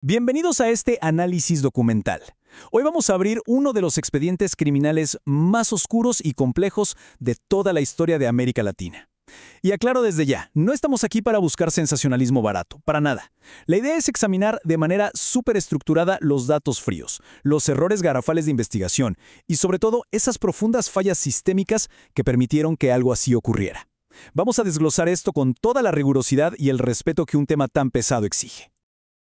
Bienvenidos a este análisis documental. Hoy vamos a abrir uno de los expedientes criminales más oscuros y complejos de toda la historia de América Latina. Y aclaro desde ya, no estamos aquí para buscar sensacionalismo barato, para nada. La idea es examinar de manera súper estructurada los datos fríos, los errores garrafales de investigación y sobre todo esas profundas fallas sistémicas que permitieron que algo así ocurriera. Vamos a desglosar esto con toda la rigurosidad y el respeto que un tema tan pesado exige.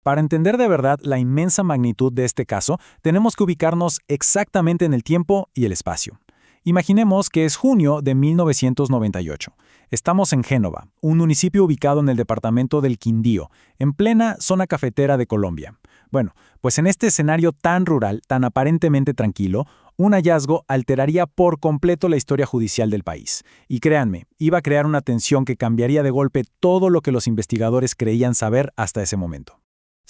Para entender de verdad la inmensa magnitud de este caso, tenemos que ubicarnos exactamente en el tiempo y el espacio. Imaginemos que es junio de 1998. Estamos en Génova, un municipio ubicado en el departamento del Quindío, en plena zona cafetera de Colombia. Bueno, pues en este escenario tan rural, tan aparentemente tranquilo, un hallazgo alteraría por completo la historia judicial del país. Y créanme, iba a crear una tensión que cambiaría de golpe todo lo que los investigadores creían saber hasta ese momento.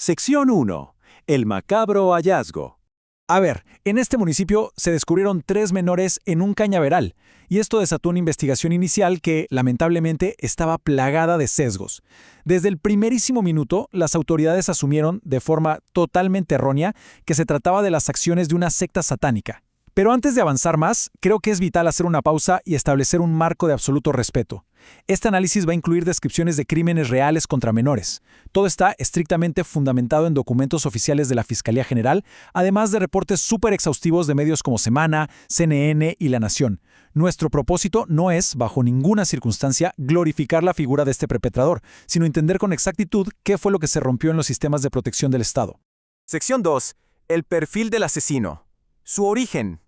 Sección 1. El macabro hallazgo. A ver, en este municipio se descubrieron 3 menores en un cañaveral, y esto desató una investigación inicial que, lamentablemente, estaba plagada de sesgos. Desde el primerísimo minuto, las autoridades asumieron, de forma totalmente errónea, que se trataba de las acciones de una secta satánica. Pero antes de avanzar más, creo que es vital hacer una pausa y establecer un marco de absoluto respeto. Este análisis va a incluir descripciones de crímenes reales contra menores. Todo está estrictamente fundamentado en documentos oficiales de la Fiscalía General, además de reportes súper exhaustivos de medios como Semana, CNN y La Nación. Nuestro propósito no es, bajo ninguna circunstancia, glorificar la figura de este perpetrador, sino entender con exactitud qué fue lo que se rompió en los sistemas de protección del Estado. Sección 2. El perfil del asesino. Su origen.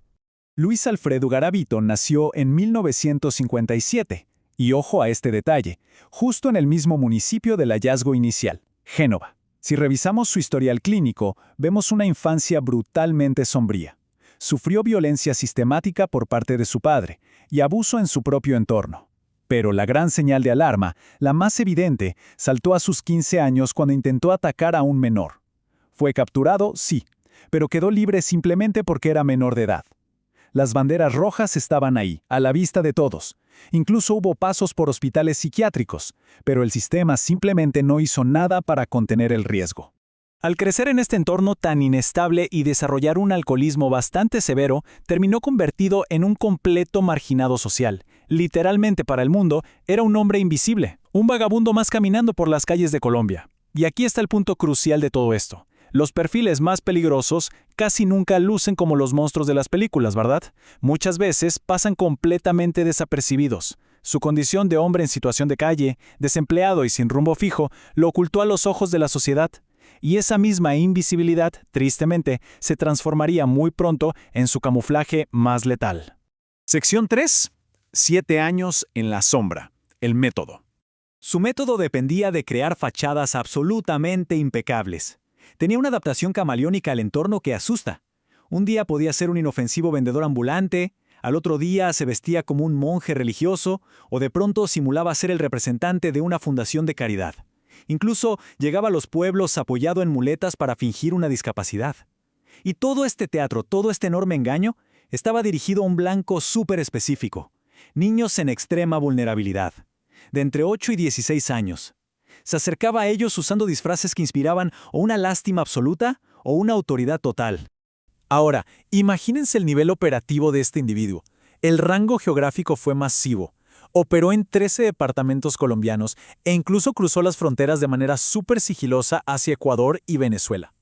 Luis Alfredo Garavito nació en 1957. Y ojo a este detalle, justo en el mismo municipio del hallazgo inicial, Génova. Si revisamos su historial clínico, vemos una infancia brutalmente sombría. Sufrió violencia sistemática por parte de su padre y abuso en su propio entorno. Pero la gran señal de alarma, la más evidente, saltó a sus 15 años cuando intentó atacar a un menor. Fue capturado, sí, pero quedó libre simplemente porque era menor de edad. Las banderas rojas estaban ahí, a la vista de todos. Incluso hubo pasos por hospitales psiquiátricos, pero el sistema simplemente no hizo nada para contener el riesgo. Al crecer en este entorno tan inestable y desarrollar un alcoholismo bastante severo, terminó convertido en un completo marginado social. Literalmente para el mundo, era un hombre invisible, un vagabundo más caminando por las calles de Colombia. Y aquí está el punto crucial de todo esto. Los perfiles más peligrosos casi nunca lucen como los monstruos de las películas, ¿verdad? Muchas veces pasan completamente desapercibidos. Su condición de hombre en situación de calle, desempleado y sin rumbo fijo, lo ocultó a los ojos de la sociedad. Y esa misma invisibilidad, tristemente, se transformaría muy pronto en su camuflaje más letal. Sección 3. 7 años en la sombra. El método. Su método dependía de crear fachadas absolutamente impecables. Tenía una adaptación camaleónica al entorno que asusta. Un día podía ser un inofensivo vendedor ambulante, al otro día se vestía como un monje religioso, o de pronto simulaba ser el representante de una fundación de caridad. Incluso llegaba a los pueblos apoyado en muletas para fingir una discapacidad. Y todo este teatro, todo este enorme engaño, estaba dirigido a un blanco súper específico. Niños en extrema vulnerabilidad, de entre 8 y 16 años. Se acercaba a ellos usando disfraces que inspiraban o una lástima absoluta o una autoridad total. Ahora, imagínense el nivel operativo de este individuo. El rango geográfico fue masivo. Operó en 13 departamentos colombianos e incluso cruzó las fronteras de manera súper sigilosa hacia Ecuador y Venezuela.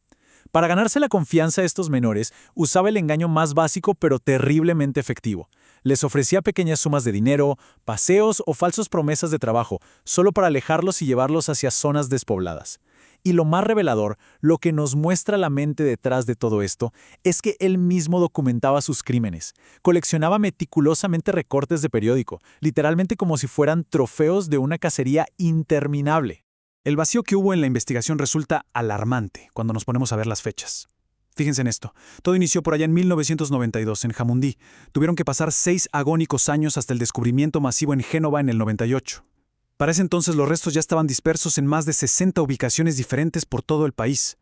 Para ganarse la confianza de estos menores, usaba el engaño más básico pero terriblemente efectivo. Les ofrecía pequeñas sumas de dinero, paseos o falsas promesas de trabajo, solo para alejarlos y llevarlos hacia zonas despobladas. Y lo más revelador, lo que nos muestra la mente detrás de todo esto, es que él mismo documentaba sus crímenes. Coleccionaba meticulosamente recortes de periódico, literalmente como si fueran trofeos de una cacería interminable. El vacío que hubo en la investigación resulta alarmante cuando nos ponemos a ver las fechas. Fíjense en esto. Todo inició por allá en 1992, en Jamundí. Tuvieron que pasar 6 agónicos años hasta el descubrimiento masivo en Génova en el 98. Para ese entonces los restos ya estaban dispersos en más de 60 ubicaciones diferentes por todo el país.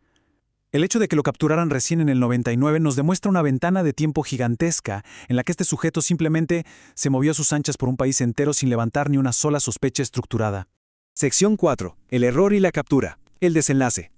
El hecho de que lo capturaran recién en el 99 nos demuestra una ventana de tiempo gigantesca en la que este sujeto simplemente se movió a sus anchas por un país entero sin levantar ni una sola sospecha estructurada. Sección 4. El error y la captura. El desenlace.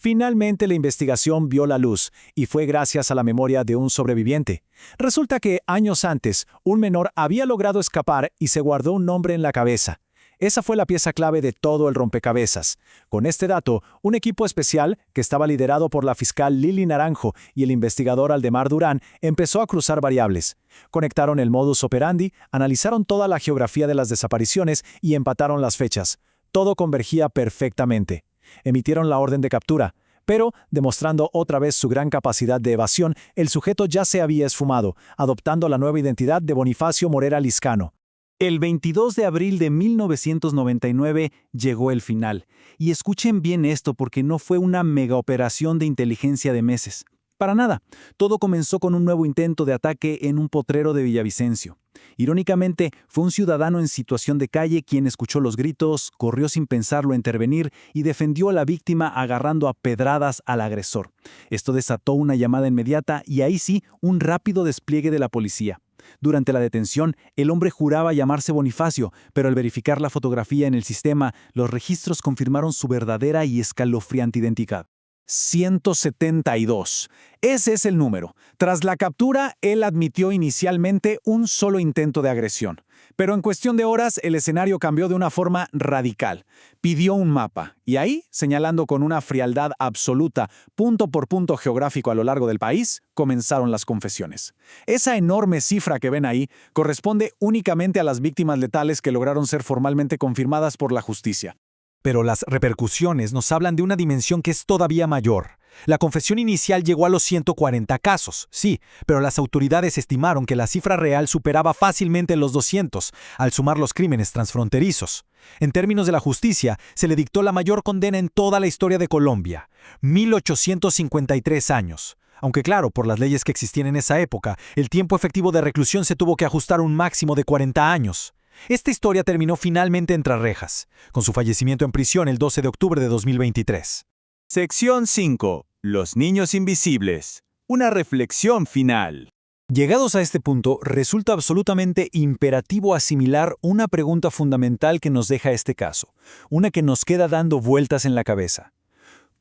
Finalmente la investigación vio la luz, y fue gracias a la memoria de un sobreviviente. Resulta que, años antes, un menor había logrado escapar y se guardó un nombre en la cabeza. Esa fue la pieza clave de todo el rompecabezas. Con este dato, un equipo especial, que estaba liderado por la fiscal Lili Naranjo y el investigador Aldemar Durán, empezó a cruzar variables. Conectaron el modus operandi, analizaron toda la geografía de las desapariciones y empataron las fechas. Todo convergía perfectamente. Emitieron la orden de captura, pero, demostrando otra vez su gran capacidad de evasión, el sujeto ya se había esfumado, adoptando la nueva identidad de Bonifacio Morera Liscano. El 22 de abril de 1999 llegó el final. Y escuchen bien esto porque no fue una megaoperación de inteligencia de meses. Para nada. Todo comenzó con un nuevo intento de ataque en un potrero de Villavicencio. Irónicamente, fue un ciudadano en situación de calle quien escuchó los gritos, corrió sin pensarlo a intervenir y defendió a la víctima agarrando a pedradas al agresor. Esto desató una llamada inmediata y ahí sí, un rápido despliegue de la policía. Durante la detención, el hombre juraba llamarse Bonifacio, pero al verificar la fotografía en el sistema, los registros confirmaron su verdadera y escalofriante identidad. 172. Ese es el número. Tras la captura, él admitió inicialmente un solo intento de agresión. Pero en cuestión de horas, el escenario cambió de una forma radical. Pidió un mapa, y ahí, señalando con una frialdad absoluta, punto por punto geográfico a lo largo del país, comenzaron las confesiones. Esa enorme cifra que ven ahí corresponde únicamente a las víctimas letales que lograron ser formalmente confirmadas por la justicia. Pero las repercusiones nos hablan de una dimensión que es todavía mayor. La confesión inicial llegó a los 140 casos, sí, pero las autoridades estimaron que la cifra real superaba fácilmente los 200, al sumar los crímenes transfronterizos. En términos de la justicia, se le dictó la mayor condena en toda la historia de Colombia, 1853 años. Aunque claro, por las leyes que existían en esa época, el tiempo efectivo de reclusión se tuvo que ajustar a un máximo de 40 años. Esta historia terminó finalmente entre rejas, con su fallecimiento en prisión el 12 de octubre de 2023. Sección 5. Los niños invisibles. Una reflexión final. Llegados a este punto, resulta absolutamente imperativo asimilar una pregunta fundamental que nos deja este caso, una que nos queda dando vueltas en la cabeza.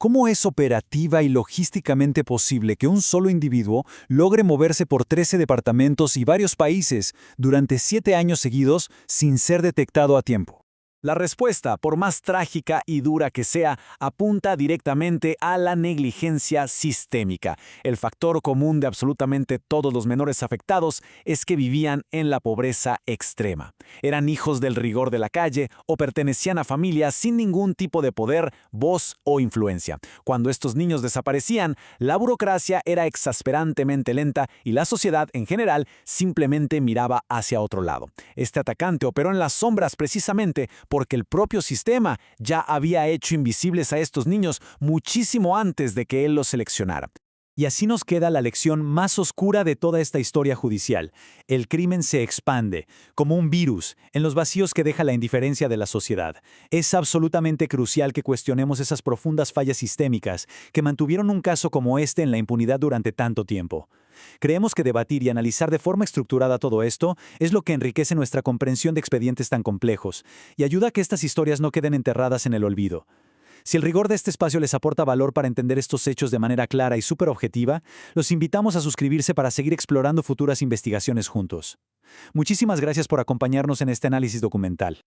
¿Cómo es operativa y logísticamente posible que un solo individuo logre moverse por 13 departamentos y varios países durante 7 años seguidos sin ser detectado a tiempo? La respuesta, por más trágica y dura que sea, apunta directamente a la negligencia sistémica. El factor común de absolutamente todos los menores afectados es que vivían en la pobreza extrema. Eran hijos del rigor de la calle o pertenecían a familias sin ningún tipo de poder, voz o influencia. Cuando estos niños desaparecían, la burocracia era exasperantemente lenta y la sociedad en general simplemente miraba hacia otro lado. Este atacante operó en las sombras precisamente porque el propio sistema ya había hecho invisibles a estos niños muchísimo antes de que él los seleccionara. Y así nos queda la lección más oscura de toda esta historia judicial. El crimen se expande, como un virus, en los vacíos que deja la indiferencia de la sociedad. Es absolutamente crucial que cuestionemos esas profundas fallas sistémicas que mantuvieron un caso como este en la impunidad durante tanto tiempo. Creemos que debatir y analizar de forma estructurada todo esto es lo que enriquece nuestra comprensión de expedientes tan complejos y ayuda a que estas historias no queden enterradas en el olvido. Si el rigor de este espacio les aporta valor para entender estos hechos de manera clara y súper objetiva, los invitamos a suscribirse para seguir explorando futuras investigaciones juntos. Muchísimas gracias por acompañarnos en este análisis documental.